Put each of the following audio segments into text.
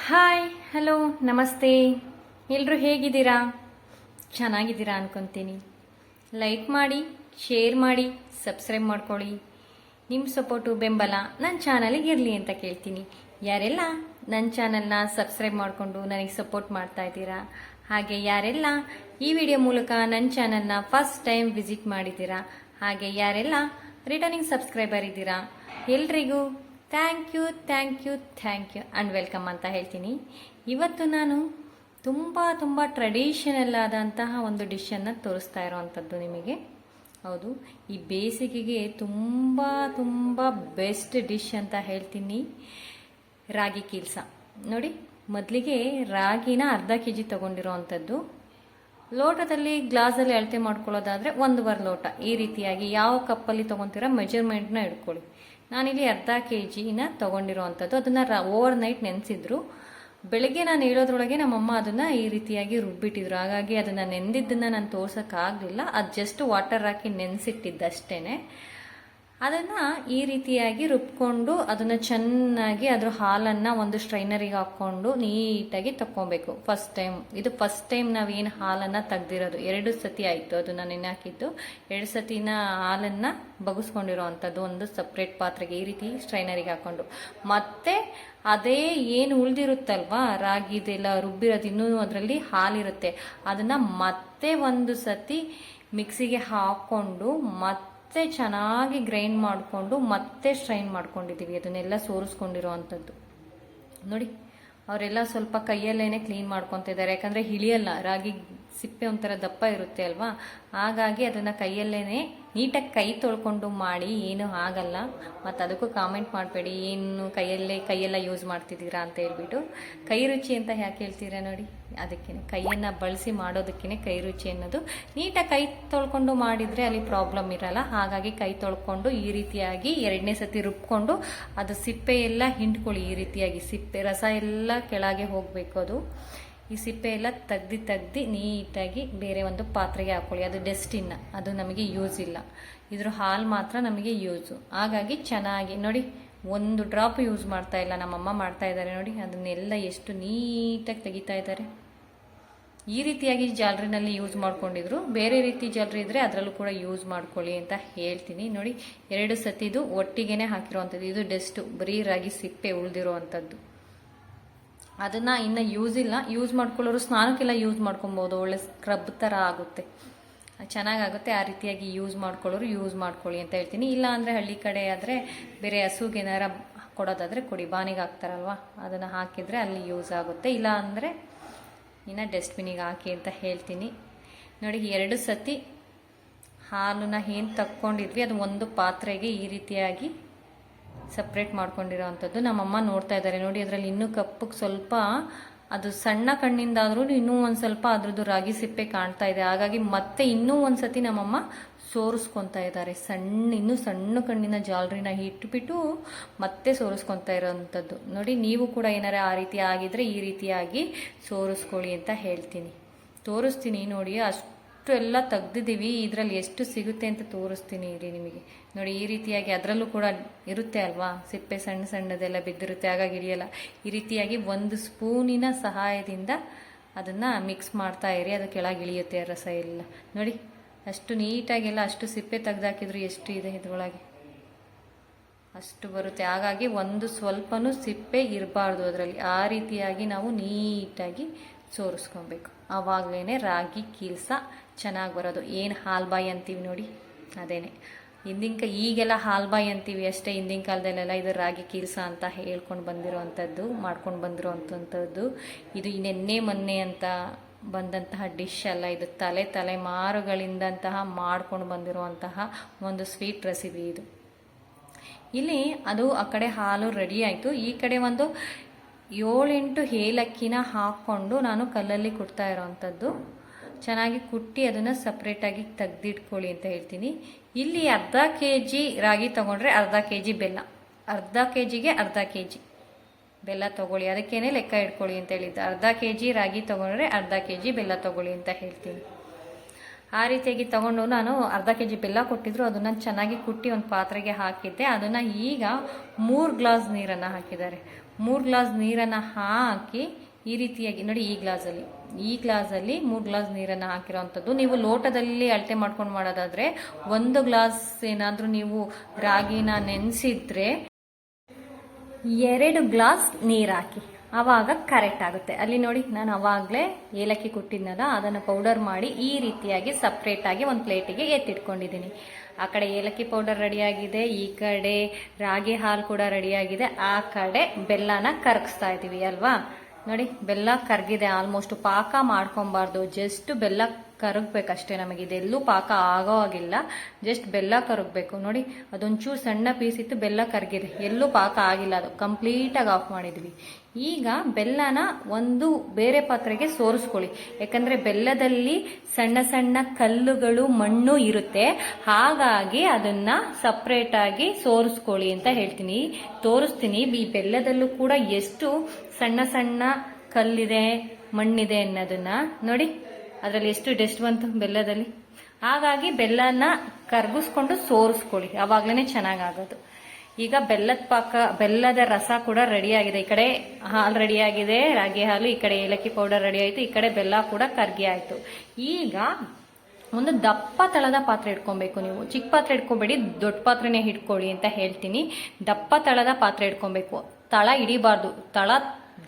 Hi hello ನಮಸ್ತೆ. ಎಲ್ಲರೂ ಹೇಗಿದ್ದೀರಾ? ಚೆನ್ನಾಗಿದ್ದೀರಾ ಅನ್ಕೊತೀನಿ. ಲೈಕ್ ಮಾಡಿ, ಶೇರ್ ಮಾಡಿ, ಸಬ್ಸ್ಕ್ರೈಬ್ ಮಾಡ್ಕೊಳ್ಳಿ. ನಿಮ್ಮ ಸಪೋರ್ಟು ಬೆಂಬಲ ನನ್ನ ಚಾನಲಿಗೆ ಇರಲಿ ಅಂತ ಕೇಳ್ತೀನಿ. ಯಾರೆಲ್ಲ ನನ್ನ ಚಾನಲ್ನ ಸಬ್ಸ್ಕ್ರೈಬ್ ಮಾಡಿಕೊಂಡು ನನಗೆ ಸಪೋರ್ಟ್ ಮಾಡ್ತಾ ಇದ್ದೀರಾ, ಹಾಗೆ ಯಾರೆಲ್ಲ ಈ ವಿಡಿಯೋ ಮೂಲಕ ನನ್ನ ಚಾನಲ್ನ ಫಸ್ಟ್ ಟೈಮ್ ವಿಸಿಟ್ ಮಾಡಿದ್ದೀರಾ, ಹಾಗೆ ಯಾರೆಲ್ಲ ರಿಟರ್ನಿಂಗ್ ಸಬ್ಸ್ಕ್ರೈಬರ್ ಇದ್ದೀರಾ, ಎಲ್ರಿಗೂ ಥ್ಯಾಂಕ್ ಯು ಆ್ಯಂಡ್ ವೆಲ್ಕಮ್ ಅಂತ ಹೇಳ್ತೀನಿ. ಇವತ್ತು ನಾನು ತುಂಬ ಟ್ರೆಡಿಷನಲ್ ಆದಂತಹ ಒಂದು ಡಿಶನ್ನು ತೋರಿಸ್ತಾ ಇರೋವಂಥದ್ದು ನಿಮಗೆ. ಹೌದು, ಈ ಬೇಸಿಗೆಗೆ ತುಂಬ ಬೆಸ್ಟ್ ಡಿಶ್ ಅಂತ ಹೇಳ್ತೀನಿ, ರಾಗಿ ಕೀಲ್ಸ. ನೋಡಿ, ಮೊದಲಿಗೆ ರಾಗಿನ ಅರ್ಧ kg ತೊಗೊಂಡಿರೋ ಅಂಥದ್ದು. ಲೋಟದಲ್ಲಿ ಗ್ಲಾಸಲ್ಲಿ ಅಳತೆ ಮಾಡ್ಕೊಳ್ಳೋದಾದರೆ 1.5 ಲೋಟ ಈ ರೀತಿಯಾಗಿ ಯಾವ ಕಪ್ಪಲ್ಲಿ ತೊಗೊತೀರ ಮೆಜರ್ಮೆಂಟ್ನ ಇಟ್ಕೊಳ್ಳಿ. ನಾನಿಲ್ಲಿ ಅರ್ಧ kgನ ತೊಗೊಂಡಿರೋ ಅಂಥದ್ದು. ಅದನ್ನು ಓವರ್ ನೈಟ್ ನೆನೆಸಿದ್ರು. ಬೆಳಗ್ಗೆ ನಾನು ಹೇಳೋದ್ರೊಳಗೆ ನಮ್ಮಮ್ಮ ಅದನ್ನು ಈ ರೀತಿಯಾಗಿ ರುಬ್ಬಿಟ್ಟಿದ್ರು. ಹಾಗಾಗಿ ಅದನ್ನು ನೆಂದಿದ್ದನ್ನು ನಾನು ತೋರ್ಸೋಕ್ಕಾಗಲಿಲ್ಲ. ಅದು ಜಸ್ಟ್ ವಾಟರ್ ಹಾಕಿ ನೆನೆಸಿಟ್ಟಿದ್ದಷ್ಟೇ. ಅದನ್ನು ಈ ರೀತಿಯಾಗಿ ರುಬ್ಕೊಂಡು ಅದನ್ನು ಚೆನ್ನಾಗಿ ಅದ್ರ ಹಾಲನ್ನು ಒಂದು ಸ್ಟ್ರೈನರಿಗೆ ಹಾಕ್ಕೊಂಡು ನೀಟಾಗಿ ತಕ್ಕೊಬೇಕು. ಇದು ಫಸ್ಟ್ ಟೈಮ್ ನಾವೇನು ಹಾಲನ್ನು ತೆಗ್ದಿರೋದು. 2 ಸತಿ ಆಯಿತು ಅದನ್ನು ನೆನೆ ಹಾಕಿದ್ದು. 2 ಸತಿನ ಹಾಲನ್ನು ಬಗ್ಸ್ಕೊಂಡಿರೋ ಅಂಥದ್ದು ಒಂದು ಸಪ್ರೇಟ್ ಪಾತ್ರೆಗೆ ಈ ರೀತಿ ಸ್ಟ್ರೈನರಿಗೆ ಹಾಕ್ಕೊಂಡು, ಮತ್ತೆ ಅದೇ ಏನು ಉಳಿದಿರುತ್ತಲ್ವಾ ರಾಗಿದೆಲ್ಲ ರುಬ್ಬಿರೋದು, ಇನ್ನೂ ಅದರಲ್ಲಿ ಹಾಲಿರುತ್ತೆ, ಅದನ್ನು ಮತ್ತೆ ಒಂದು ಸತಿ ಮಿಕ್ಸಿಗೆ ಹಾಕ್ಕೊಂಡು ಮತ್ತೆ ಚೆನ್ನಾಗಿ ಗ್ರೈಂಡ್ ಮಾಡಿಕೊಂಡು ಮತ್ತೆ ಸ್ಟ್ರೈನ್ ಮಾಡ್ಕೊಂಡಿದ್ದೀವಿ. ಅದನ್ನೆಲ್ಲ ಸೋರಿಸ್ಕೊಂಡಿರೋ ಅಂಥದ್ದು ನೋಡಿ. ಅವರೆಲ್ಲ ಸ್ವಲ್ಪ ಕೈಯಲ್ಲೇನೆ ಕ್ಲೀನ್ ಮಾಡ್ಕೊತಾ ಇದ್ದಾರೆ, ಯಾಕಂದರೆ ಹಿಳಿಯಲ್ಲ. ರಾಗಿ ಸಿಪ್ಪೆ ಒಂಥರ ದಪ್ಪ ಇರುತ್ತೆ ಅಲ್ವಾ, ಹಾಗಾಗಿ ಅದನ್ನು ಕೈಯಲ್ಲೇನೆ ನೀಟಾಗಿ ಕೈ ತೊಳ್ಕೊಂಡು ಮಾಡಿ, ಏನೂ ಆಗಲ್ಲ. ಮತ್ತು ಅದಕ್ಕೂ ಕಾಮೆಂಟ್ ಮಾಡಬೇಡಿ, ಏನು ಕೈಯೆಲ್ಲ ಯೂಸ್ ಮಾಡ್ತಿದ್ದೀರಾ ಅಂತ ಹೇಳ್ಬಿಟ್ಟು. ಕೈ ರುಚಿ ಅಂತ ಯಾಕೆ ಹೇಳ್ತೀರಾ ನೋಡಿ, ಅದಕ್ಕೆ ಕೈಯನ್ನು ಬಳಸಿ ಮಾಡೋದಕ್ಕೇ ಕೈ ರುಚಿ ಅನ್ನೋದು. ನೀಟಾಗಿ ಕೈ ತೊಳ್ಕೊಂಡು ಮಾಡಿದರೆ ಅಲ್ಲಿ ಪ್ರಾಬ್ಲಮ್ ಇರಲ್ಲ. ಹಾಗಾಗಿ ಕೈ ತೊಳ್ಕೊಂಡು ಈ ರೀತಿಯಾಗಿ 2ನೇ ಸತಿ ರುಬ್ಕೊಂಡು ಅದು ಸಿಪ್ಪೆ ಎಲ್ಲ ಹಿಂಡ್ಕೊಳ್ಳಿ. ಈ ರೀತಿಯಾಗಿ ಸಿಪ್ಪೆ ರಸ ಎಲ್ಲ ಕೆಳಗೆ ಹೋಗಬೇಕು. ಅದು ಈ ಸಿಪ್ಪೆ ಎಲ್ಲ ತೆಗ್ದು ನೀಟಾಗಿ ಬೇರೆ ಒಂದು ಪಾತ್ರೆಗೆ ಹಾಕ್ಕೊಳ್ಳಿ. ಅದು ಡಸ್ಟಿನ್ನ, ಅದು ನಮಗೆ ಯೂಸ್ ಇಲ್ಲ. ಇದ್ರ ಹಾಲು ಮಾತ್ರ ನಮಗೆ ಯೂಸು. ಹಾಗಾಗಿ ಚೆನ್ನಾಗಿ ನೋಡಿ, 1 ಡ್ರಾಪ್ ಯೂಸ್ ಮಾಡ್ತಾ ಇಲ್ಲ, ನಮ್ಮಮ್ಮ ಮಾಡ್ತಾ ಇದ್ದಾರೆ ನೋಡಿ. ಅದನ್ನೆಲ್ಲ ಎಷ್ಟು ನೀಟಾಗಿ ತೆಗಿತಾ ಇದ್ದಾರೆ. ಈ ರೀತಿಯಾಗಿ ಜಾಲರಿನಲ್ಲಿ ಯೂಸ್ ಮಾಡ್ಕೊಂಡಿದ್ರು. ಬೇರೆ ರೀತಿ ಜಾಲರಿ ಇದ್ದರೆ ಅದರಲ್ಲೂ ಕೂಡ ಯೂಸ್ ಮಾಡ್ಕೊಳ್ಳಿ ಅಂತ ಹೇಳ್ತೀನಿ. ನೋಡಿ, 2 ಸತಿದು ಒಟ್ಟಿಗೆನೆ ಹಾಕಿರೋವಂಥದ್ದು. ಇದು ಡಸ್ಟು, ಬರೀ ರಾಗಿ ಸಿಪ್ಪೆ ಉಳಿದಿರೋ ಅಂಥದ್ದು. ಅದನ್ನು ಇನ್ನು ಯೂಸ್ ಮಾಡ್ಕೊಳ್ಳೋರು ಸ್ನಾನಕ್ಕೆಲ್ಲ ಯೂಸ್ ಮಾಡ್ಕೊಬೋದು. ಒಳ್ಳೆ ಸ್ಕ್ರಬ್ ಥರ ಆಗುತ್ತೆ, ಚೆನ್ನಾಗಾಗುತ್ತೆ. ಆ ರೀತಿಯಾಗಿ ಯೂಸ್ ಮಾಡ್ಕೊಳ್ಳೋರು ಯೂಸ್ ಮಾಡ್ಕೊಳ್ಳಿ ಅಂತ ಹೇಳ್ತೀನಿ. ಇಲ್ಲ ಅಂದರೆ ಹಳ್ಳಿ ಕಡೆ ಆದರೆ ಬೇರೆ ಹಸುಗೆ ಏನಾರ ಕೊಡೋದಾದರೆ ಕೊಡಿ, ಬಾನಿಗೆ ಹಾಕ್ತಾರಲ್ವ, ಅದನ್ನು ಹಾಕಿದರೆ ಅಲ್ಲಿ ಯೂಸ್ ಆಗುತ್ತೆ. ಇಲ್ಲ ಅಂದರೆ ಇನ್ನು ಡಸ್ಟ್ಬಿನಿಗೆ ಹಾಕಿ ಅಂತ ಹೇಳ್ತೀನಿ. ನೋಡಿ, 2 ಸತಿ ಹಾಲನ್ನ ಏನು ತಕ್ಕೊಂಡಿದ್ವಿ ಅದು ಒಂದು ಪಾತ್ರೆಗೆ ಈ ರೀತಿಯಾಗಿ ಸಪ್ರೇಟ್ ಮಾಡ್ಕೊಂಡಿರೋ ಅಂಥದ್ದು. ನಮ್ಮಮ್ಮ ನೋಡ್ತಾ ಇದ್ದಾರೆ ನೋಡಿ. ಅದರಲ್ಲಿ ಇನ್ನೂ ಕಪ್ಪಗೆ ಸ್ವಲ್ಪ ಅದು ಸಣ್ಣ ಕಣ್ಣಿಂದಾದ್ರೂ ಇನ್ನೂ ಒಂದು ಸ್ವಲ್ಪ ಅದ್ರದ್ದು ರಾಗಿ ಸಿಪ್ಪೆ ಕಾಣ್ತಾ ಇದೆ. ಹಾಗಾಗಿ ಮತ್ತೆ ಇನ್ನೂ ಒಂದು ಸತಿ ನಮ್ಮಮ್ಮ ಸೋರಿಸ್ಕೊತಾ ಇದ್ದಾರೆ. ಇನ್ನೂ ಸಣ್ಣ ಕಣ್ಣಿನ ಜಾಲರಿನ ಇಟ್ಬಿಟ್ಟು ಮತ್ತೆ ಸೋರಿಸ್ಕೊತಾ ಇರೋವಂಥದ್ದು ನೋಡಿ. ನೀವು ಕೂಡ ಏನಾರ ಆ ರೀತಿ ಆಗಿದ್ರೆ ಈ ರೀತಿಯಾಗಿ ಸೋರಿಸ್ಕೊಳ್ಳಿ ಅಂತ ಹೇಳ್ತೀನಿ. ತೋರಿಸ್ತೀನಿ ನೋಡಿ. ಅಷ್ಟು ಎಲ್ಲ ತೆಗ್ದಿದ್ದೀವಿ. ಇದರಲ್ಲಿ ಎಷ್ಟು ಸಿಗುತ್ತೆ ಅಂತ ತೋರಿಸ್ತೀನಿ ಇರಿ ನಿಮಗೆ. ನೋಡಿ, ಈ ರೀತಿಯಾಗಿ ಅದರಲ್ಲೂ ಕೂಡ ಇರುತ್ತೆ ಅಲ್ವಾ ಸಿಪ್ಪೆ, ಸಣ್ಣದೆಲ್ಲ ಬಿದ್ದಿರುತ್ತೆ, ಹಾಗಾಗಿ ಹಿಡಿಯಲ್ಲ. ಈ ರೀತಿಯಾಗಿ 1 ಸ್ಪೂನಿನ ಸಹಾಯದಿಂದ ಅದನ್ನು ಮಿಕ್ಸ್ ಮಾಡ್ತಾ ಇರಿ. ಅದು ಕೆಳಗೆ ಇಳಿಯುತ್ತೆ ರಸ ಎಲ್ಲ. ನೋಡಿ, ಅಷ್ಟು ನೀಟಾಗೆಲ್ಲ ಅಷ್ಟು ಸಿಪ್ಪೆ ತೆಗ್ದಾಕಿದ್ರು ಎಷ್ಟು ಇದೆ ಇದರೊಳಗೆ, ಅಷ್ಟು ಬರುತ್ತೆ. ಹಾಗಾಗಿ ಒಂದು ಸ್ವಲ್ಪನೂ ಸಿಪ್ಪೆ ಇರಬಾರ್ದು ಅದರಲ್ಲಿ. ಆ ರೀತಿಯಾಗಿ ನಾವು ನೀಟಾಗಿ ಸೋರಿಸ್ಕೊಬೇಕು. ಆವಾಗಲೇ ರಾಗಿ ಕೀಲ್ಸ ಚೆನ್ನಾಗಿ ಬರೋದು. ಏನು ಹಾಲ್ಬಾಯಿ ಅಂತೀವಿ ನೋಡಿ, ಅದೇನೆ. ಈಗೆಲ್ಲ ಹಾಲ್ಬಾಯಿ ಅಂತೀವಿ ಅಷ್ಟೇ. ಹಿಂದಿನ ಕಾಲದಲ್ಲೆಲ್ಲ ಇದು ರಾಗಿ ಕೀಲ್ಸ ಅಂತ ಹೇಳ್ಕೊಂಡು ಬಂದಿರೋವಂಥದ್ದು, ಮಾಡ್ಕೊಂಡು ಬಂದಿರೋವಂಥದ್ದು. ಇದು ನೆನ್ನೆ ಮೊನ್ನೆ ಅಂತ ಬಂದಂತಹ ಡಿಶ್ ಅಲ್ಲ. ಇದು ತಲೆಮಾರುಗಳಿಂದಂತಹ ಮಾಡ್ಕೊಂಡು ಬಂದಿರುವಂತಹ ಒಂದು ಸ್ವೀಟ್ ರೆಸಿಪಿ ಇದು. ಇಲ್ಲಿ ಅದು ಆ ಕಡೆ ಹಾಲು ರೆಡಿ ಆಯಿತು. ಈ ಕಡೆ ಒಂದು 7-8 ಏಲಕ್ಕಿನ ಹಾಕ್ಕೊಂಡು ನಾನು ಕಲ್ಲಲ್ಲಿ ಕುಟ್ತಾ ಇರೋವಂಥದ್ದು. ಚೆನ್ನಾಗಿ ಕುಟ್ಟಿ ಅದನ್ನು ಸಪ್ರೇಟಾಗಿ ತೆಗ್ದಿಟ್ಕೊಳ್ಳಿ ಅಂತ ಹೇಳ್ತೀನಿ. ಇಲ್ಲಿ ಅರ್ಧ kg ರಾಗಿ ತೊಗೊಂಡ್ರೆ ಅರ್ಧ kg ಬೆಲ್ಲ, ಅರ್ಧ kgಗೆ ಅರ್ಧ kg ಬೆಲ್ಲ ತೊಗೊಳ್ಳಿ. ಅದಕ್ಕೇನೆ ಲೆಕ್ಕ ಇಟ್ಕೊಳ್ಳಿ ಅಂತ ಹೇಳಿದ್ದು. ಅರ್ಧ kg ರಾಗಿ ತೊಗೊಂಡ್ರೆ ಅರ್ಧ kg ಬೆಲ್ಲ ತೊಗೊಳ್ಳಿ ಅಂತ ಹೇಳ್ತೀನಿ. ಆ ರೀತಿಯಾಗಿ ತಗೊಂಡು ನಾನು ಅರ್ಧ kg ಬೆಲ್ಲ ಕೊಟ್ಟಿದ್ರು. ಅದನ್ನು ಚೆನ್ನಾಗಿ ಕುಟ್ಟಿ ಒಂದು ಪಾತ್ರೆಗೆ ಹಾಕಿದ್ದೆ. ಅದನ್ನು ಈಗ 3 ಗ್ಲಾಸ್ ನೀರನ್ನು ಹಾಕಿದ್ದಾರೆ. 3 ಗ್ಲಾಸ್ ನೀರನ್ನು ಹಾಕಿ ಈ ರೀತಿಯಾಗಿ ನೋಡಿ, ಈ ಗ್ಲಾಸಲ್ಲಿ 3 ಗ್ಲಾಸ್ ನೀರನ್ನು ಹಾಕಿರೋವಂಥದ್ದು. ನೀವು ಲೋಟದಲ್ಲಿ ಅಳತೆ ಮಾಡ್ಕೊಂಡು ಮಾಡೋದಾದರೆ 1 ಗ್ಲಾಸ್ ಏನಾದರೂ ನೀವು ರಾಗಿನ ನೆನೆಸಿದ್ರೆ 2 ಗ್ಲಾಸ್ ನೀರು ಹಾಕಿ, ಆವಾಗ ಕರೆಕ್ಟ್ ಆಗುತ್ತೆ. ಅಲ್ಲಿ ನೋಡಿ, ನಾನು ಆವಾಗಲೇ ಏಲಕ್ಕಿ ಕೊಟ್ಟಿದ್ನಲ್ಲ, ಅದನ್ನು ಪೌಡರ್ ಮಾಡಿ ಈ ರೀತಿಯಾಗಿ ಸಪ್ರೇಟಾಗಿ ಒಂದು ಪ್ಲೇಟಿಗೆ ಎತ್ತಿಟ್ಕೊಂಡಿದ್ದೀನಿ. ಆ ಕಡೆ ಏಲಕ್ಕಿ ಪೌಡರ್ ರೆಡಿಯಾಗಿದೆ, ಈ ಕಡೆ ರಾಗಿ ಹಾಲು ಕೂಡ ರೆಡಿಯಾಗಿದೆ, ಆ ಕಡೆ ಬೆಲ್ಲನ ಕರಗಿಸ್ತಾ ಇದ್ದೀವಿ ಅಲ್ವಾ. ನೋಡಿ, ಬೆಲ್ಲ ಕರಗಿದೆ. ಆಲ್ಮೋಸ್ಟ್ ಪಾಕ ಮಾಡ್ಕೊಬಾರ್ದು, ಜಸ್ಟ್ ಬೆಲ್ಲ ಕರಗಬೇಕಷ್ಟೇ. ನಮಗೆ ಇದೆಲ್ಲೂ ಪಾಕ ಆಗೋ ಆಗಿಲ್ಲ, ಜಸ್ಟ್ ಬೆಲ್ಲ ಕರಗಬೇಕು. ನೋಡಿ, ಅದೊಂಚೂರು ಸಣ್ಣ ಪೀಸ್ ಇತ್ತು, ಬೆಲ್ಲ ಕರಗಿದೆ, ಎಲ್ಲೂ ಪಾಕ ಆಗಿಲ್ಲ, ಅದು ಕಂಪ್ಲೀಟಾಗಿ ಆಫ್ ಮಾಡಿದ್ವಿ. ಈಗ ಬೆಲ್ಲನ ಒಂದು ಬೇರೆ ಪಾತ್ರೆಗೆ ಸೋರಿಸ್ಕೊಳ್ಳಿ, ಯಾಕಂದರೆ ಬೆಲ್ಲದಲ್ಲಿ ಸಣ್ಣ ಸಣ್ಣ ಕಲ್ಲುಗಳು ಮಣ್ಣು ಇರುತ್ತೆ, ಹಾಗಾಗಿ ಅದನ್ನು ಸಪ್ರೇಟಾಗಿ ಸೋರಿಸ್ಕೊಳ್ಳಿ ಅಂತ ಹೇಳ್ತೀನಿ, ತೋರಿಸ್ತೀನಿ. ಈ ಬೆಲ್ಲದಲ್ಲೂ ಕೂಡ ಎಷ್ಟು ಸಣ್ಣ ಸಣ್ಣ ಕಲ್ಲಿದೆ, ಮಣ್ಣಿದೆ ಅನ್ನೋದನ್ನ ನೋಡಿ. ಅದರಲ್ಲಿ ಎಷ್ಟು ಡಸ್ಟ್ ಬಂತು ಬೆಲ್ಲದಲ್ಲಿ. ಹಾಗಾಗಿ ಬೆಲ್ಲನ ಕರಗಿಸ್ಕೊಂಡು ಸೋರಿಸ್ಕೊಳ್ಳಿ, ಆವಾಗಲೇ ಚೆನ್ನಾಗಾಗೋದು. ಈಗ ಬೆಲ್ಲದ ರಸ ಕೂಡ ರೆಡಿಯಾಗಿದೆ. ಈ ಕಡೆ ಹಾಲು ರೆಡಿಯಾಗಿದೆ, ರಾಗಿ ಹಾಲು, ಈ ಕಡೆ ಏಲಕ್ಕಿ ಪೌಡರ್ ರೆಡಿ ಆಯಿತು, ಈ ಕಡೆ ಬೆಲ್ಲ ಕೂಡ ಕರ್ಗಿ ಆಯಿತು. ಈಗ ಒಂದು ದಪ್ಪ ತಳದ ಪಾತ್ರೆ ಇಟ್ಕೊಬೇಕು. ನೀವು ಚಿಕ್ಕ ಪಾತ್ರೆ ಇಟ್ಕೊಬೇಡಿ, ದೊಡ್ಡ ಪಾತ್ರೆನೇ ಇಟ್ಕೊಳ್ಳಿ ಅಂತ ಹೇಳ್ತೀನಿ. ದಪ್ಪ ತಳದ ಪಾತ್ರೆ ಇಟ್ಕೊಬೇಕು, ತಳ ಹಿಡಿಬಾರ್ದು, ತಳ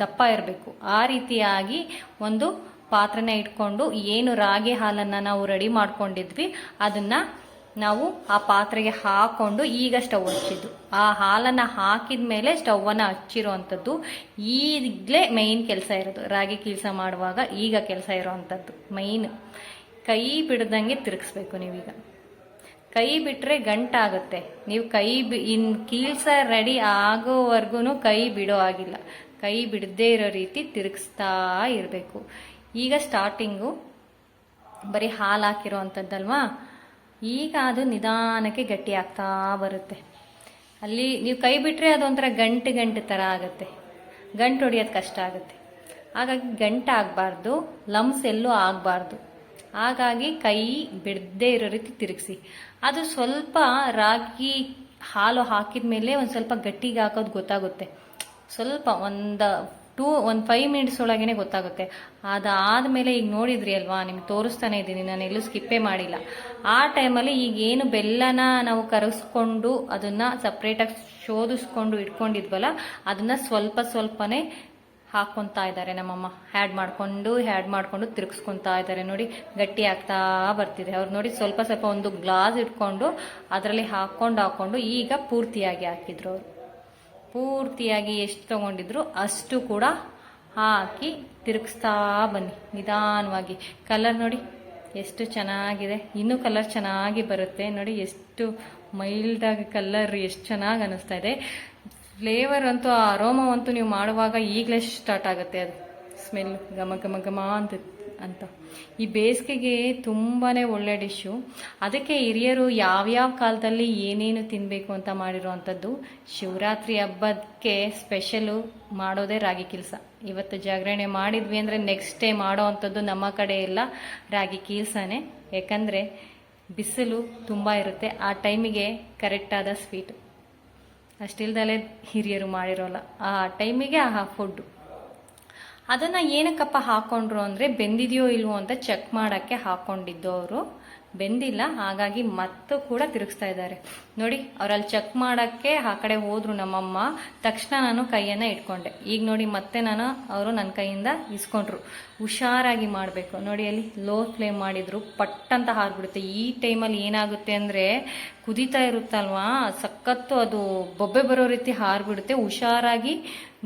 ದಪ್ಪ ಇರಬೇಕು. ಆ ರೀತಿಯಾಗಿ ಒಂದು ಪಾತ್ರೆನ ಇಟ್ಕೊಂಡು ಏನು ರಾಗಿ ಹಾಲನ್ನು ನಾವು ರೆಡಿ ಮಾಡ್ಕೊಂಡಿದ್ವಿ ಅದನ್ನು ನಾವು ಆ ಪಾತ್ರೆಗೆ ಹಾಕೊಂಡು ಈಗ ಸ್ಟವ್ ಹಚ್ಚಿದ್ದು. ಆ ಹಾಲನ್ನು ಹಾಕಿದ ಮೇಲೆ ಸ್ಟವನ್ನು ಹಚ್ಚಿರೋ ಅಂಥದ್ದು ಈಗಲೇ ಮೈನ್ ಕೆಲಸ ಇರೋದು. ರಾಗಿ ಕೆಲಸ ಮಾಡುವಾಗ ಈಗ ಕೆಲಸ ಇರೋವಂಥದ್ದು ಮೈನ್. ಕೈ ಬಿಡ್ದಂಗೆ ತಿರುಗಿಸ್ಬೇಕು. ನೀವೀಗ ಕೈ ಬಿಟ್ಟರೆ ಗಂಟಾಗುತ್ತೆ. ನೀವು ಕೀಲ್ಸ ರೆಡಿ ಆಗೋವರೆಗೂ ಕೈ ಬಿಡೋ ಆಗಿಲ್ಲ. ಕೈ ಬಿಡದೇ ಇರೋ ರೀತಿ ತಿರುಗಿಸ್ತಾ ಇರಬೇಕು. ಈಗ ಸ್ಟಾರ್ಟಿಂಗು ಬರೀ ಹಾಲು ಹಾಕಿರೋ ಅಂಥದ್ದಲ್ವಾ, ಈಗ ಅದು ನಿಧಾನಕ್ಕೆ ಗಟ್ಟಿ ಆಗ್ತಾ ಬರುತ್ತೆ. ಅಲ್ಲಿ ನೀವು ಕೈ ಬಿಟ್ಟರೆ ಅದೊಂಥರ ಗಂಟು ಥರ ಆಗುತ್ತೆ, ಗಂಟು ಹೊಡಿಯೋದು ಕಷ್ಟ ಆಗುತ್ತೆ. ಹಾಗಾಗಿ ಗಂಟು ಆಗಬಾರ್ದು, ಲಮ್ಸ್ ಎಲ್ಲೂ ಆಗಬಾರ್ದು. ಹಾಗಾಗಿ ಕೈ ಬಿಡದೇ ಇರೋ ರೀತಿ ತಿರುಗಿಸಿ. ಅದು ಸ್ವಲ್ಪ ರಾಗಿ ಹಾಲು ಹಾಕಿದ ಮೇಲೆ ಒಂದು ಸ್ವಲ್ಪ ಗಟ್ಟಿಗೆ ಹಾಕೋದು ಗೊತ್ತಾಗುತ್ತೆ. ಸ್ವಲ್ಪ ಒಂದು 5 ಮಿನಿಟ್ಸ್ ಒಳಗೇ ಗೊತ್ತಾಗುತ್ತೆ. ಅದಾದಮೇಲೆ ಈಗ ನೋಡಿದ್ರಿ ಅಲ್ವಾ, ನಿಮ್ಗೆ ತೋರಿಸ್ತಾನೆ ಇದ್ದೀನಿ, ನಾನು ಎಲ್ಲೂ ಸ್ಕಿಪ್ಪೇ ಮಾಡಿಲ್ಲ. ಆ ಟೈಮಲ್ಲಿ ಈಗ ಏನು ಬೆಲ್ಲನ ನಾವು ಕರಗಿಸ್ಕೊಂಡು ಅದನ್ನು ಸಪ್ರೇಟಾಗಿ ಶೋಧಿಸ್ಕೊಂಡು ಇಟ್ಕೊಂಡಿದ್ವಲ್ಲ, ಅದನ್ನು ಸ್ವಲ್ಪನೇ ಹಾಕ್ಕೊತಾ ಇದ್ದಾರೆ ನಮ್ಮಮ್ಮ. ಆ್ಯಡ್ ಮಾಡಿಕೊಂಡು ತಿರುಗಿಸ್ಕೊತಾ ಇದ್ದಾರೆ. ನೋಡಿ, ಗಟ್ಟಿ ಆಗ್ತಾ ಬರ್ತಿದೆ. ಅವ್ರು ನೋಡಿ ಸ್ವಲ್ಪ ಒಂದು ಗ್ಲಾಸ್ ಇಟ್ಕೊಂಡು ಅದರಲ್ಲಿ ಹಾಕ್ಕೊಂಡು ಈಗ ಪೂರ್ತಿಯಾಗಿ ಹಾಕಿದ್ರು. ಅವರು ಪೂರ್ತಿಯಾಗಿ ಎಷ್ಟು ತಗೊಂಡಿದ್ರು ಅಷ್ಟು ಕೂಡ ಹಾಕಿ ತಿರುಗಿಸ್ತಾ ಬನ್ನಿ ನಿಧಾನವಾಗಿ. ಕಲರ್ ನೋಡಿ ಎಷ್ಟು ಚೆನ್ನಾಗಿದೆ, ಇನ್ನೂ ಕಲರ್ ಚೆನ್ನಾಗಿ ಬರುತ್ತೆ. ನೋಡಿ ಎಷ್ಟು ಮೈಲ್ಡಾಗಿ ಕಲರ್ ಎಷ್ಟು ಚೆನ್ನಾಗಿ ಅನ್ನಿಸ್ತಾ ಇದೆ. ಫ್ಲೇವರ್ ಅಂತೂ, ಆ ಅರೋಮವಂತೂ ನೀವು ಮಾಡುವಾಗ ಈಗಲೇ ಸ್ಟಾರ್ಟ್ ಆಗುತ್ತೆ. ಅದು ಸ್ಮೆಲ್ ಘಮ ಅಂತ. ಈ ಬೇಸಿಗೆಗೆ ತುಂಬಾ ಒಳ್ಳೆ ಡಿಶ್ಶು. ಅದಕ್ಕೆ ಹಿರಿಯರು ಯಾವ್ಯಾವ ಕಾಲದಲ್ಲಿ ಏನೇನು ತಿನ್ನಬೇಕು ಅಂತ ಮಾಡಿರೋ ಅಂಥದ್ದು. ಶಿವರಾತ್ರಿ ಹಬ್ಬಕ್ಕೆ ಸ್ಪೆಷಲು ಮಾಡೋದೇ ರಾಗಿ ಕೀಲ್ಸ. ಇವತ್ತು ಜಾಗರಣೆ ಮಾಡಿದ್ವಿ ಅಂದರೆ ನೆಕ್ಸ್ಟ್ ಡೇ ಮಾಡೋ ಅಂಥದ್ದು ನಮ್ಮ ಕಡೆ ಎಲ್ಲ ರಾಗಿ ಕೀಲ್ಸನೇ. ಯಾಕಂದರೆ ಬಿಸಿಲು ತುಂಬ ಇರುತ್ತೆ, ಆ ಟೈಮಿಗೆ ಕರೆಕ್ಟಾದ ಸ್ವೀಟು ಅಷ್ಟಿಲ್ದಲೇ ಹಿರಿಯರು ಮಾಡಿರೋಲ್ಲ. ಆ ಟೈಮಿಗೆ ಆ ಫುಡ್ಡು. ಅದನ್ನು ಏನಕ್ಕಪ್ಪ ಹಾಕ್ಕೊಂಡ್ರು ಅಂದರೆ ಬೆಂದಿದೆಯೋ ಇಲ್ವೋ ಅಂತ ಚೆಕ್ ಮಾಡೋಕ್ಕೆ ಹಾಕ್ಕೊಂಡಿದ್ದು. ಅವರು ಬೆಂದಿಲ್ಲ, ಹಾಗಾಗಿ ಮತ್ತು ಕೂಡ ತಿರುಗಿಸ್ತಾ ಇದ್ದಾರೆ. ನೋಡಿ, ಅವರಲ್ಲಿ ಚೆಕ್ ಮಾಡೋಕ್ಕೆ ಆ ಕಡೆ ಹೋದ್ರು ನಮ್ಮಮ್ಮ. ತಕ್ಷಣ ನಾನು ಕೈಯನ್ನು ಇಟ್ಕೊಂಡೆ. ಈಗ ನೋಡಿ ಮತ್ತೆ ಅವರು ನನ್ನ ಕೈಯಿಂದ ಇಸ್ಕೊಂಡ್ರು. ಹುಷಾರಾಗಿ ಮಾಡಬೇಕು. ನೋಡಿ, ಅಲ್ಲಿ ಲೋ ಫ್ಲೇಮ್ ಮಾಡಿದ್ರು, ಪಟ್ಟಂತ ಹಾರ್ಬಿಡುತ್ತೆ. ಈ ಟೈಮಲ್ಲಿ ಏನಾಗುತ್ತೆ ಅಂದರೆ ಕುದೀತಾ ಇರುತ್ತಲ್ವಾ, ಸಖತ್ತು ಅದು ಬೊಬ್ಬೆ ಬರೋ ರೀತಿ ಹಾರ್ಬಿಡುತ್ತೆ. ಹುಷಾರಾಗಿ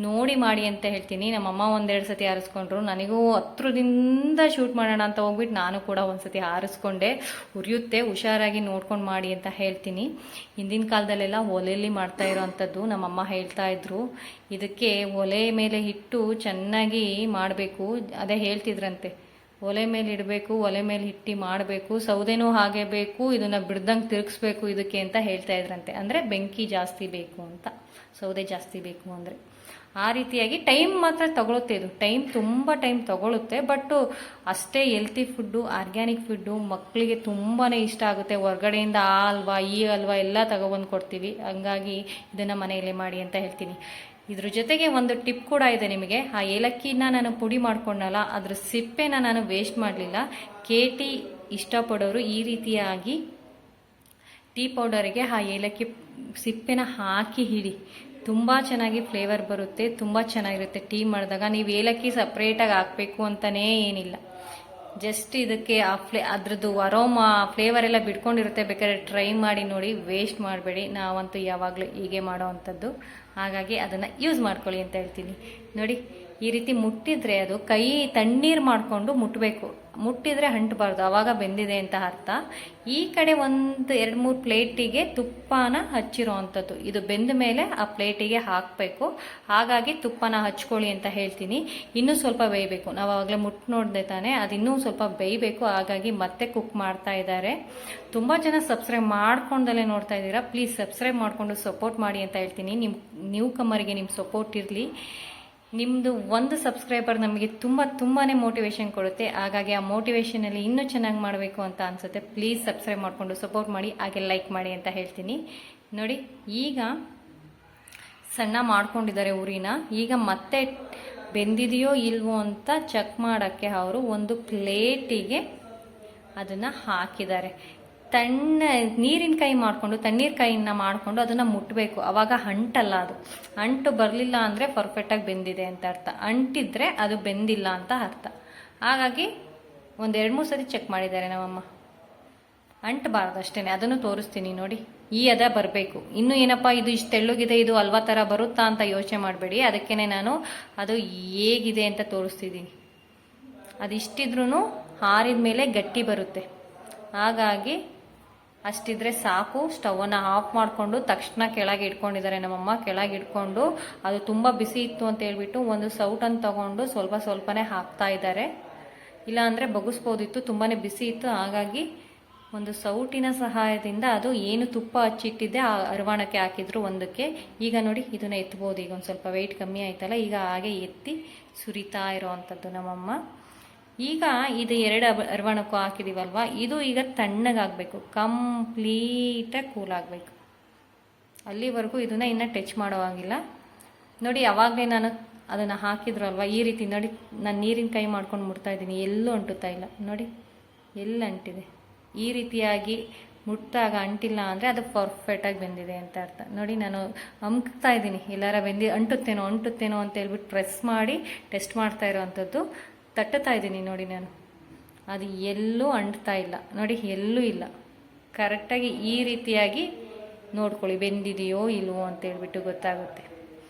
ನೋಡಿ ಮಾಡಿ ಅಂತ ಹೇಳ್ತೀನಿ. ನಮ್ಮಮ್ಮ 1-2 ಸತಿ ಹಾರಿಸ್ಕೊಂಡ್ರು. ನನಗೂ ಹತ್ರದಿಂದ ಶೂಟ್ ಮಾಡೋಣ ಅಂತ ಹೋಗ್ಬಿಟ್ಟು ನಾನು ಕೂಡ ಒಂದ್ಸತಿ ಹಾರಿಸ್ಕೊಂಡೆ. ಉರಿಯುತ್ತೆ, ಹುಷಾರಾಗಿ ನೋಡ್ಕೊಂಡು ಮಾಡಿ ಅಂತ ಹೇಳ್ತೀನಿ. ಹಿಂದಿನ ಕಾಲದಲ್ಲೆಲ್ಲ ಒಲೆಯಲ್ಲಿ ಮಾಡ್ತಾ ಇರೋವಂಥದ್ದು ನಮ್ಮಮ್ಮ ಹೇಳ್ತಾ ಇದ್ರು. ಇದಕ್ಕೆ ಒಲೆ ಮೇಲೆ ಇಟ್ಟು ಚೆನ್ನಾಗಿ ಮಾಡಬೇಕು, ಅದೇ ಹೇಳ್ತಿದ್ರಂತೆ. ಒಲೆ ಮೇಲೆ ಇಡಬೇಕು, ಒಲೆ ಮೇಲೆ ಇಟ್ಟು ಮಾಡಬೇಕು, ಸೌದೆನೂ ಹಾಗೆ ಬೇಕು, ಇದನ್ನು ಬಿಡ್ದಂಗೆ ತಿರುಗಿಸ್ಬೇಕು ಇದಕ್ಕೆ ಅಂತ ಹೇಳ್ತಾ ಇದ್ರಂತೆ. ಅಂದರೆ ಬೆಂಕಿ ಜಾಸ್ತಿ ಬೇಕು ಅಂತ, ಸೌದೆ ಜಾಸ್ತಿ ಬೇಕು ಅಂದರೆ. ಆ ರೀತಿಯಾಗಿ ಟೈಮ್ ಮಾತ್ರ ತಗೊಳುತ್ತೆ. ಇದು ತುಂಬ ಟೈಮ್ ತಗೊಳುತ್ತೆ. ಬಟ್ ಅಷ್ಟೇ ಹೆಲ್ತಿ ಫುಡ್ಡು, ಆರ್ಗ್ಯಾನಿಕ್ ಫುಡ್ಡು ಮಕ್ಕಳಿಗೆ ತುಂಬಾ ಇಷ್ಟ ಆಗುತ್ತೆ. ಹೊರ್ಗಡೆಯಿಂದ ಆ ಹಲ್ವಾ ಈ ಹಲ್ವಾ ಎಲ್ಲ ತಗೊಬಂದು ಕೊಡ್ತೀವಿ. ಹಂಗಾಗಿ ಇದನ್ನು ಮನೆಯಲ್ಲೇ ಮಾಡಿ ಅಂತ ಹೇಳ್ತೀನಿ. ಇದ್ರ ಜೊತೆಗೆ ಒಂದು ಟಿಪ್ ಕೂಡ ಇದೆ ನಿಮಗೆ. ಆ ಏಲಕ್ಕಿನ ನಾನು ಪುಡಿ ಮಾಡ್ಕೊಂಡಲ್ಲ, ಅದ್ರ ಸಿಪ್ಪೆನ ನಾನು ವೇಸ್ಟ್ ಮಾಡಲಿಲ್ಲ. ಟೀ ಇಷ್ಟಪಡೋರು ಈ ರೀತಿಯಾಗಿ ಟೀ ಪೌಡರಿಗೆ ಆ ಏಲಕ್ಕಿ ಸಿಪ್ಪೆನ ಹಾಕಿ ಹಿಡಿ. ತುಂಬ ಚೆನ್ನಾಗಿ ಫ್ಲೇವರ್ ಬರುತ್ತೆ, ತುಂಬ ಚೆನ್ನಾಗಿರುತ್ತೆ ಟೀ ಮಾಡಿದಾಗ. ನೀವು ಏಲಕ್ಕಿ ಸಪ್ರೇಟಾಗಿ ಹಾಕಬೇಕು ಅಂತಲೇ ಏನಿಲ್ಲ. ಜಸ್ಟ್ ಇದಕ್ಕೆ ಅದ್ರದ್ದು ಅರೋಮಾ ಫ್ಲೇವರ್ ಎಲ್ಲ ಬಿಟ್ಕೊಂಡಿರುತ್ತೆ. ಬೇಕಾದ್ರೆ ಟ್ರೈ ಮಾಡಿ ನೋಡಿ, ವೇಸ್ಟ್ ಮಾಡಬೇಡಿ. ನಾವಂತೂ ಯಾವಾಗಲೂ ಹೀಗೆ ಮಾಡೋ ಅಂಥದ್ದು. ಹಾಗಾಗಿ ಅದನ್ನು ಯೂಸ್ ಮಾಡ್ಕೊಳ್ಳಿ ಅಂತ ಹೇಳ್ತೀನಿ. ನೋಡಿ, ಈ ರೀತಿ ಮುಟ್ಟಿದ್ರೆ ಅದು ಕೈ ತಣ್ಣೀರು ಮಾಡಿಕೊಂಡು ಮುಟ್ಟಬೇಕು. ಮುಟ್ಟಿದ್ರೆ ಅಂಟಬಾರ್ದು, ಆವಾಗ ಬೆಂದಿದೆ ಅಂತ ಅರ್ಥ. ಈ ಕಡೆ ಒಂದು 2-3 ಪ್ಲೇಟಿಗೆ ತುಪ್ಪನ ಹಚ್ಚಿರೋ ಅಂಥದ್ದು. ಇದು ಬೆಂದ ಮೇಲೆ ಆ ಪ್ಲೇಟಿಗೆ ಹಾಕಬೇಕು. ಹಾಗಾಗಿ ತುಪ್ಪನ ಹಚ್ಕೊಳ್ಳಿ ಅಂತ ಹೇಳ್ತೀನಿ. ಇನ್ನೂ ಸ್ವಲ್ಪ ಬೇಯಬೇಕು. ನಾವು ಆವಾಗಲೇ ಮುಟ್ಟು ನೋಡಿದೆ ತಾನೆ, ಅದು ಇನ್ನೂ ಸ್ವಲ್ಪ ಬೇಯಬೇಕು. ಹಾಗಾಗಿ ಮತ್ತೆ ಕುಕ್ ಮಾಡ್ತಾ ಇದ್ದಾರೆ. ತುಂಬ ಜನ ಸಬ್ಸ್ಕ್ರೈಬ್ ಮಾಡ್ಕೊಂಡಲ್ಲೇ ನೋಡ್ತಾ ಇದ್ದೀರಾ. ಪ್ಲೀಸ್ ಸಬ್ಸ್ಕ್ರೈಬ್ ಮಾಡಿಕೊಂಡು ಸಪೋರ್ಟ್ ಮಾಡಿ ಅಂತ ಹೇಳ್ತೀನಿ. ನ್ಯೂ ಕಮ್ಮರಿಗೆ ನಿಮ್ಮ ಸಪೋರ್ಟ್ ಇರಲಿ. ನಿಮ್ಮದು ಒಂದು ಸಬ್ಸ್ಕ್ರೈಬರ್ ನಮಗೆ ತುಂಬಾ ಮೋಟಿವೇಶನ್ ಕೊಡುತ್ತೆ. ಹಾಗಾಗಿ ಆ ಮೋಟಿವೇಶನಲ್ಲಿ ಇನ್ನೂ ಚೆನ್ನಾಗಿ ಮಾಡಬೇಕು ಅಂತ ಅನಿಸುತ್ತೆ. ಪ್ಲೀಸ್ ಸಬ್ಸ್ಕ್ರೈಬ್ ಮಾಡಿಕೊಂಡು ಸಪೋರ್ಟ್ ಮಾಡಿ, ಹಾಗೆ ಲೈಕ್ ಮಾಡಿ ಅಂತ ಹೇಳ್ತೀನಿ. ನೋಡಿ, ಈಗ ಸಣ್ಣ ಮಾಡ್ಕೊಂಡಿದ್ದಾರೆ ಉರಿನ. ಈಗ ಮತ್ತೆ ಬೆಂದಿದೆಯೋ ಇಲ್ವೋ ಅಂತ ಚೆಕ್ ಮಾಡೋಕ್ಕೆ ಅವರು ಒಂದು ಪ್ಲೇಟಿಗೆ ಅದನ್ನು ಹಾಕಿದ್ದಾರೆ. ನೀರಿನ ಕೈ ಮಾಡಿಕೊಂಡು, ತಣ್ಣೀರು ಕೈಯಿಂದ ಮಾಡಿಕೊಂಡು ಅದನ್ನು ಮುಟ್ಟಬೇಕು. ಆವಾಗ ಅಂಟಲ್ಲ. ಅದು ಅಂಟು ಬರಲಿಲ್ಲ ಅಂದರೆ ಪರ್ಫೆಕ್ಟಾಗಿ ಬೆಂದಿದೆ ಅಂತ ಅರ್ಥ. ಅಂಟಿದ್ರೆ ಅದು ಬೆಂದಿಲ್ಲ ಅಂತ ಅರ್ಥ. ಹಾಗಾಗಿ 1-2-3 ಸತಿ ಚೆಕ್ ಮಾಡಿದ್ದಾರೆ ನಮ್ಮಮ್ಮ. ಅಂಟಬಾರ್ದು ಅಷ್ಟೇ. ಅದನ್ನು ತೋರಿಸ್ತೀನಿ ನೋಡಿ. ಈ ಅದ ಬರಬೇಕು. ಇನ್ನೂ ಏನಪ್ಪ ಇದು ಇಷ್ಟು ತೆಳ್ಳಗಿದೆ, ಇದು ಹಲ್ವಾ ಥರ ಬರುತ್ತಾ ಅಂತ ಯೋಚನೆ ಮಾಡಬೇಡಿ. ಅದಕ್ಕೇ ನಾನು ಅದು ಹೇಗಿದೆ ಅಂತ ತೋರಿಸ್ತಿದ್ದೀನಿ. ಅದಿಷ್ಟಿದ್ರೂ ಆರಿದ ಮೇಲೆ ಗಟ್ಟಿ ಬರುತ್ತೆ. ಹಾಗಾಗಿ ಅಷ್ಟಿದ್ರೆ ಸಾಕು. ಸ್ಟವನ್ನು ಆಫ್ ಮಾಡಿಕೊಂಡು ತಕ್ಷಣ ಕೆಳಗೆ ಇಟ್ಕೊಂಡಿದ್ದಾರೆ ನಮ್ಮಮ್ಮ. ಕೆಳಗೆ ಇಟ್ಕೊಂಡು ಅದು ತುಂಬ ಬಿಸಿ ಇತ್ತು ಅಂತ ಹೇಳ್ಬಿಟ್ಟು ಒಂದು ಸೌಟನ್ನು ತಗೊಂಡು ಸ್ವಲ್ಪನೇ ಹಾಕ್ತಾ ಇದ್ದಾರೆ. ಇಲ್ಲಾಂದರೆ ಬಗ್ಗಿಸ್ಬೋದಿತ್ತು, ತುಂಬಾ ಬಿಸಿ ಇತ್ತು. ಹಾಗಾಗಿ ಒಂದು ಸೌಟಿನ ಸಹಾಯದಿಂದ ಅದು ಏನು ತುಪ್ಪ ಹಚ್ಚಿಟ್ಟಿದ್ದೆ ಆ ಅರವಾಣಕ್ಕೆ ಹಾಕಿದ್ರು ಒಂದಕ್ಕೆ. ಈಗ ನೋಡಿ, ಇದನ್ನು ಎತ್ಬೋದು. ಈಗ ಒಂದು ಸ್ವಲ್ಪ ವೆಯ್ಟ್ ಕಮ್ಮಿ ಆಯ್ತಲ್ಲ, ಈಗ ಹಾಗೆ ಎತ್ತಿ ಸುರಿತಾ ಇರೋವಂಥದ್ದು ನಮ್ಮಮ್ಮ. ಈಗ ಇದು 2 ಅರವಾಣಕ್ಕೂ ಹಾಕಿದೀವಲ್ವ, ಇದು ಈಗ ತಣ್ಣಗಾಗಬೇಕು. ಕಂಪ್ಲೀಟಾಗಿ ಕೂಲ್ ಆಗಬೇಕು. ಅಲ್ಲಿವರೆಗೂ ಇದನ್ನು ಇನ್ನೂ ಟಚ್ ಮಾಡೋ ಹಾಗಿಲ್ಲ. ನೋಡಿ, ಯಾವಾಗಲೇ ನಾನು ಅದನ್ನು ಹಾಕಿದ್ರು ಅಲ್ವ, ಈ ರೀತಿ ನೋಡಿ, ನಾನು ನೀರಿನ ಕೈ ಮಾಡ್ಕೊಂಡು ಮುಟ್ತಾ ಇದ್ದೀನಿ. ಎಲ್ಲೂ ಅಂಟುತ್ತಾ ಇಲ್ಲ. ನೋಡಿ, ಎಲ್ಲ ಅಂಟಿದೆ. ಈ ರೀತಿಯಾಗಿ ಮುಟ್ಟಾಗ ಅಂಟಿಲ್ಲ ಅಂದರೆ ಅದು ಪರ್ಫೆಕ್ಟಾಗಿ ಬೆಂದಿದೆ ಅಂತ ಅರ್ಥ. ನೋಡಿ, ನಾನು ಅಮ್ಕ್ತಾ ಇದ್ದೀನಿ. ಎಲ್ಲಾರ ಅಂಟುತ್ತೇನೋ ಅಂತ ಹೇಳ್ಬಿಟ್ಟು ಪ್ರೆಸ್ ಮಾಡಿ ಟೆಸ್ಟ್ ಮಾಡ್ತಾ ಇರೋವಂಥದ್ದು. ತಟ್ಟುತ್ತಾ ಇದ್ದೀನಿ ನೋಡಿ ನಾನು. ಅದು ಎಲ್ಲೂ ಅಂಟ್ತಾ ಇಲ್ಲ. ನೋಡಿ, ಎಲ್ಲೂ ಇಲ್ಲ. ಕರೆಕ್ಟಾಗಿ ಈ ರೀತಿಯಾಗಿ ನೋಡ್ಕೊಳ್ಳಿ, ಬೆಂದಿದೆಯೋ ಇಲ್ವೋ ಅಂತೇಳ್ಬಿಟ್ಟು ಗೊತ್ತಾಗುತ್ತೆ.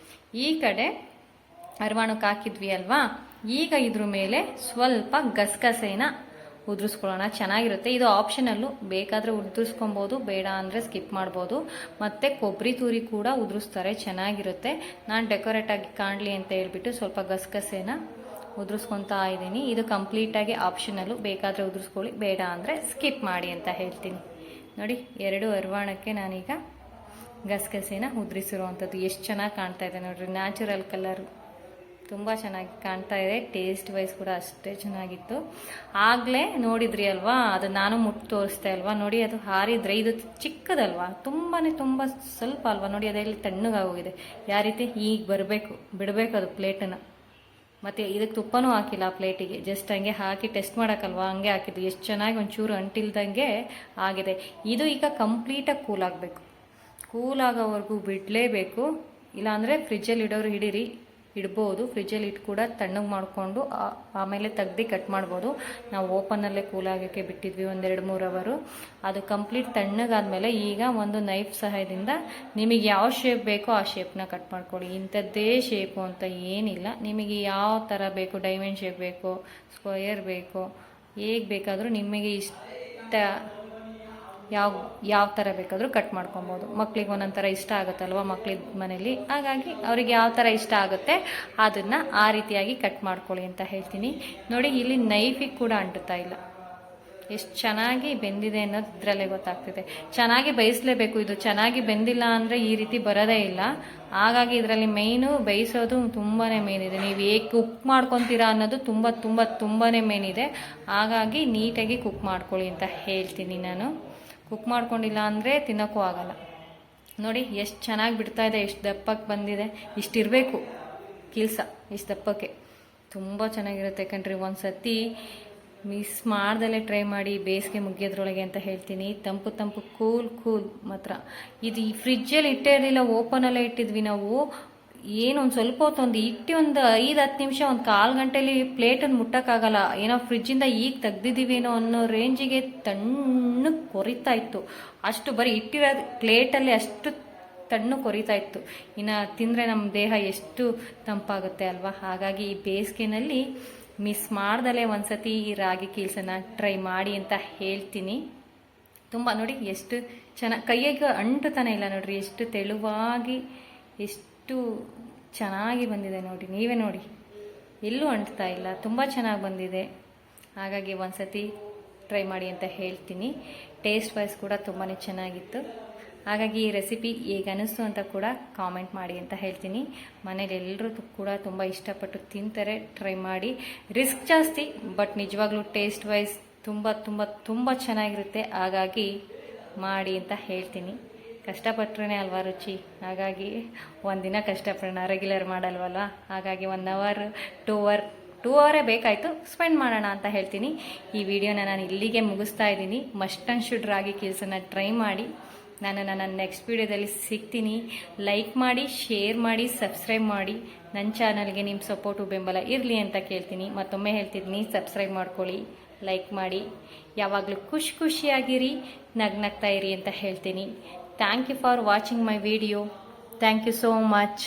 ಈ ಕಡೆ ಅರವಾಣಕ್ಕೆ ಹಾಕಿದ್ವಿ ಅಲ್ವಾ, ಈಗ ಇದ್ರ ಮೇಲೆ ಸ್ವಲ್ಪ ಗಸಗಸೆನ ಉದುರಿಸ್ಕೊಳ್ಳೋಣ. ಚೆನ್ನಾಗಿರುತ್ತೆ. ಇದು ಆಪ್ಷನಲ್ಲು. ಬೇಕಾದರೆ ಉದುರಿಸ್ಕೊಬೋದು, ಬೇಡ ಅಂದರೆ ಸ್ಕಿಪ್ ಮಾಡ್ಬೋದು. ಮತ್ತು ಕೊಬ್ಬರಿ ತುರಿ ಕೂಡ ಉದುರಿಸ್ತಾರೆ, ಚೆನ್ನಾಗಿರುತ್ತೆ. ನಾನು ಡೆಕೋರೇಟಾಗಿ ಕಾಣಲಿ ಅಂತ ಹೇಳ್ಬಿಟ್ಟು ಸ್ವಲ್ಪ ಗಸಗಸೆನ ಉದುರಿಸ್ಕೊತಾ ಇದ್ದೀನಿ. ಇದು ಕಂಪ್ಲೀಟಾಗಿ ಆಪ್ಷನಲ್ಲು. ಬೇಕಾದರೆ ಉದುರಿಸ್ಕೊಳ್ಳಿ, ಬೇಡ ಅಂದರೆ ಸ್ಕಿಪ್ ಮಾಡಿ ಅಂತ ಹೇಳ್ತೀನಿ. ನೋಡಿ, 2 ಅರವಾಣಕ್ಕೆ ನಾನೀಗ ಗಸಗಸೆನ ಉದುರಿಸಿರುವಂಥದ್ದು. ಎಷ್ಟು ಚೆನ್ನಾಗಿ ಕಾಣ್ತಾ ಇದೆ ನೋಡಿರಿ. ನ್ಯಾಚುರಲ್ ಕಲರು ತುಂಬ ಚೆನ್ನಾಗಿ ಕಾಣ್ತಾ ಇದೆ. ಟೇಸ್ಟ್ ವೈಸ್ ಕೂಡ ಅಷ್ಟೇ ಚೆನ್ನಾಗಿತ್ತು. ಆಗಲೇ ನೋಡಿದ್ರಿ ಅಲ್ವಾ, ಅದು ನಾನು ಮುಟ್ಟು ತೋರಿಸ್ತಾ ಅಲ್ವಾ. ನೋಡಿ, ಅದು ಹಾರಿದ್ರೆ ಇದು ಚಿಕ್ಕದಲ್ವಾ, ತುಂಬ ಸ್ವಲ್ಪ ಅಲ್ವಾ. ನೋಡಿ, ಅದೆಲ್ಲಿ ತಣ್ಣಗಾಗೋಗಿದೆ. ಯಾವ ರೀತಿ ಈಗ ಬಿಡಬೇಕು ಅದು ಪ್ಲೇಟನ್ನು. ಮತ್ತು ಇದಕ್ಕೆ ತುಪ್ಪನೂ ಹಾಕಿಲ್ಲ ಆ ಪ್ಲೇಟಿಗೆ. ಜಸ್ಟ್ ಹಂಗೆ ಹಾಕಿ ಟೆಸ್ಟ್ ಮಾಡೋಕ್ಕಲ್ವಾ, ಹಂಗೆ ಹಾಕಿದ್ದು. ಎಷ್ಟು ಚೆನ್ನಾಗಿ ಒಂಚೂರು ಅಂಟಿಲ್ದಂಗೆ ಆಗಿದೆ. ಇದು ಈಗ ಕಂಪ್ಲೀಟಾಗಿ ಕೂಲ್ ಆಗಬೇಕು. ಕೂಲ್ ಆಗೋವರೆಗೂ ಬಿಡಲೇಬೇಕು. ಇಲ್ಲಾಂದರೆ ಫ್ರಿಜ್ಜಲ್ಲಿ ಇಡೋರು ಇಡ್ಬೋದು. ಫ್ರಿಜ್ಜಲ್ಲಿ ಇಟ್ಟು ಕೂಡ ತಣ್ಣಗೆ ಮಾಡಿಕೊಂಡು ಆಮೇಲೆ ತೆಗ್ದು ಕಟ್ ಮಾಡ್ಬೋದು. ನಾವು ಓಪನಲ್ಲೇ ಕೂಲ್ ಆಗೋಕ್ಕೆ ಬಿಟ್ಟಿದ್ವಿ 1-2-3 ಅವರು. ಅದು ಕಂಪ್ಲೀಟ್ ತಣ್ಣಗಾದ್ಮೇಲೆ ಈಗ ಒಂದು ನೈಫ್ ಸಹಾಯದಿಂದ ನಿಮಗೆ ಯಾವ ಶೇಪ್ ಬೇಕೋ ಆ ಶೇಪ್ನ ಕಟ್ ಮಾಡ್ಕೊಳ್ಳಿ. ಇಂಥದ್ದೇ ಶೇಪು ಅಂತ ಏನಿಲ್ಲ. ನಿಮಗೆ ಯಾವ ಥರ ಬೇಕು, ಡೈಮಂಡ್ ಶೇಪ್ ಬೇಕು, ಸ್ಕ್ವಯರ್ ಬೇಕು, ಹೇಗೆ ಬೇಕಾದರೂ ನಿಮಗೆ ಇಷ್ಟ ಯಾವ ಥರ ಬೇಕಾದರೂ ಕಟ್ ಮಾಡ್ಕೊಬೋದು. ಮಕ್ಳಿಗೆ ಒಂದೊಂದು ಥರ ಇಷ್ಟ ಆಗುತ್ತಲ್ವ ಮಕ್ಳಿಗೆ ಮನೇಲಿ. ಹಾಗಾಗಿ ಅವ್ರಿಗೆ ಯಾವ ಥರ ಇಷ್ಟ ಆಗುತ್ತೆ ಅದನ್ನು ಆ ರೀತಿಯಾಗಿ ಕಟ್ ಮಾಡ್ಕೊಳ್ಳಿ ಅಂತ ಹೇಳ್ತೀನಿ. ನೋಡಿ, ಇಲ್ಲಿ ನೈಫಿಗೆ ಕೂಡ ಅಂಟುತ್ತಾ ಇಲ್ಲ. ಎಷ್ಟು ಚೆನ್ನಾಗಿ ಬೆಂದಿದೆ ಅನ್ನೋದು ಇದರಲ್ಲೇ ಗೊತ್ತಾಗ್ತಿದೆ. ಚೆನ್ನಾಗಿ ಬೇಯಿಸಲೇಬೇಕು. ಇದು ಚೆನ್ನಾಗಿ ಬೆಂದಿಲ್ಲ ಅಂದರೆ ಈ ರೀತಿ ಬರೋದೇ ಇಲ್ಲ. ಹಾಗಾಗಿ ಇದರಲ್ಲಿ ಮೇಯ್ನು ಬೇಯಿಸೋದು ತುಂಬಾ ಮೇನ್ ಇದೆ. ನೀವು ಹೇಗೆ ಕುಕ್ ಮಾಡ್ಕೊತೀರಾ ಅನ್ನೋದು ತುಂಬಾ ಮೇನ್ ಇದೆ. ಹಾಗಾಗಿ ನೀಟಾಗಿ ಕುಕ್ ಮಾಡ್ಕೊಳ್ಳಿ ಅಂತ ಹೇಳ್ತೀನಿ ನಾನು. ಕುಕ್ ಮಾಡ್ಕೊಂಡಿಲ್ಲ ಅಂದರೆ ತಿನ್ನೋಕ್ಕೂ ಆಗಲ್ಲ. ನೋಡಿ ಎಷ್ಟು ಚೆನ್ನಾಗಿ ಬಿಡ್ತಾ ಇದೆ, ಎಷ್ಟು ದಪ್ಪಕ್ಕೆ ಬಂದಿದೆ. ಇಷ್ಟಿರಬೇಕು ಕೀಲ್ಸ, ಇಷ್ಟು ದಪ್ಪಕ್ಕೆ. ತುಂಬ ಚೆನ್ನಾಗಿರುತ್ತೆ ಕಣ್ರಿ. ಒಂದು ಸತಿ ಮಿಸ್ ಮಾಡ್ದಲ್ಲೇ ಟ್ರೈ ಮಾಡಿ, ಬೇಸಿಗೆ ಮುಗಿಯೋದ್ರೊಳಗೆ ಅಂತ ಹೇಳ್ತೀನಿ. ತಂಪು ತಂಪು ಕೂಲ್ ಮಾತ್ರ. ಇದು ಈ ಫ್ರಿಜ್ಜಲ್ಲಿ ಇಟ್ಟೇ ಇರಲಿಲ್ಲ, ಓಪನಲ್ಲೇ ಇಟ್ಟಿದ್ವಿ ನಾವು. ಏನು ಒಂದು ಸ್ವಲ್ಪ ಹೊತ್ತು ಒಂದು 5-10 ನಿಮಿಷ, ಒಂದು 1/4 ಗಂಟೆಲಿ ಪ್ಲೇಟನ್ನು ಮುಟ್ಟೋಕ್ಕಾಗಲ್ಲ. ಏನೋ ಫ್ರಿಜ್ಜಿಂದ ಈಗ ತೆಗ್ದಿದ್ದೀವೇನೋ ಅನ್ನೋ ರೇಂಜಿಗೆ ತಣ್ಣಗೆ ಕೊರಿತಾ ಇತ್ತು. ಅಷ್ಟು ಬರೀ ಇಟ್ಟಿರೋ ಪ್ಲೇಟಲ್ಲಿ ಅಷ್ಟು ತಣ್ಣು ಕೊರಿತಾ ಇತ್ತು. ಇನ್ನು ತಿಂದರೆ ನಮ್ಮ ದೇಹ ಎಷ್ಟು ತಂಪಾಗುತ್ತೆ ಅಲ್ವಾ. ಹಾಗಾಗಿ ಈ ಬೇಸಿಗೆನಲ್ಲಿ ಮಿಸ್ ಮಾಡ್ದಲೇ ಒಂದ್ಸತಿ ಈ ರಾಗಿ ಕೀಲ್ಸನ್ನು ಟ್ರೈ ಮಾಡಿ ಅಂತ ಹೇಳ್ತೀನಿ. ತುಂಬ ನೋಡಿ ಎಷ್ಟು ಚೆನ್ನಾಗಿ, ಕೈಯಾಗ ಅಂಟುತ್ತಾನೆ ಇಲ್ಲ ನೋಡ್ರಿ, ಎಷ್ಟು ತೆಳುವಾಗಿ ಎಷ್ಟು ಚೆನ್ನಾಗಿ ಬಂದಿದೆ ನೋಡಿ. ನೀವೇ ನೋಡಿ, ಎಲ್ಲೂ ಅಂಟ್ತಾ ಇಲ್ಲ, ತುಂಬ ಚೆನ್ನಾಗಿ ಬಂದಿದೆ. ಹಾಗಾಗಿ ಒಂದ್ಸತಿ ಟ್ರೈ ಮಾಡಿ ಅಂತ ಹೇಳ್ತೀನಿ. ಟೇಸ್ಟ್ ವೈಸ್ ಕೂಡ ತುಂಬಾ ಚೆನ್ನಾಗಿತ್ತು. ಹಾಗಾಗಿ ಈ ರೆಸಿಪಿ ಹೇಗೆ ಅನ್ನಿಸ್ತು ಅಂತ ಕೂಡ ಕಾಮೆಂಟ್ ಮಾಡಿ ಅಂತ ಹೇಳ್ತೀನಿ. ಮನೇಲಿ ಎಲ್ಲರೂ ಕೂಡ ತುಂಬ ಇಷ್ಟಪಟ್ಟು ತಿಂತಾರೆ, ಟ್ರೈ ಮಾಡಿ. ರಿಸ್ಕ್ ಜಾಸ್ತಿ, ಬಟ್ ನಿಜವಾಗ್ಲೂ ಟೇಸ್ಟ್ ವೈಸ್ ತುಂಬ ತುಂಬ ತುಂಬ ಚೆನ್ನಾಗಿರುತ್ತೆ. ಹಾಗಾಗಿ ಮಾಡಿ ಅಂತ ಹೇಳ್ತೀನಿ. ಕಷ್ಟಪಟ್ರೇ ಅಲ್ವಾ ರುಚಿ. ಹಾಗಾಗಿ ಒಂದಿನ ಕಷ್ಟಪಡೋಣ, ರೆಗ್ಯುಲರ್ ಮಾಡಲ್ವಲ್ವ. ಹಾಗಾಗಿ 1 ಅವರ್ 2 ಅವರೇ ಬೇಕಾಯಿತು, ಸ್ಪೆಂಡ್ ಮಾಡೋಣ ಅಂತ ಹೇಳ್ತೀನಿ. ಈ ವಿಡಿಯೋನ ನಾನು ಇಲ್ಲಿಗೆ ಮುಗಿಸ್ತಾ ಇದ್ದೀನಿ. ಮಸ್ಟ್ ಆ್ಯಂಡ್ ಶುಡ್ ರಾಗಿ ಕೀಲ್ಸನ್ನು ಟ್ರೈ ಮಾಡಿ. ನಾನು ನನ್ನ ನೆಕ್ಸ್ಟ್ ವಿಡಿಯೋದಲ್ಲಿ ಸಿಗ್ತೀನಿ. ಲೈಕ್ ಮಾಡಿ, ಶೇರ್ ಮಾಡಿ, ಸಬ್ಸ್ಕ್ರೈಬ್ ಮಾಡಿ. ನನ್ನ ಚಾನಲ್ಗೆ ನಿಮ್ಮ ಸಪೋರ್ಟು ಬೆಂಬಲ ಇರಲಿ ಅಂತ ಕೇಳ್ತೀನಿ. ಮತ್ತೊಮ್ಮೆ ಹೇಳ್ತಿದ್ದೀನಿ, ಸಬ್ಸ್ಕ್ರೈಬ್ ಮಾಡ್ಕೊಳ್ಳಿ, ಲೈಕ್ ಮಾಡಿ. ಯಾವಾಗಲೂ ಖುಷಿಯಾಗಿರಿ, ನಗ್ನಗ್ತಾ ಇರಿ ಅಂತ ಹೇಳ್ತೀನಿ. Thank you for watching my video. Thank you so much.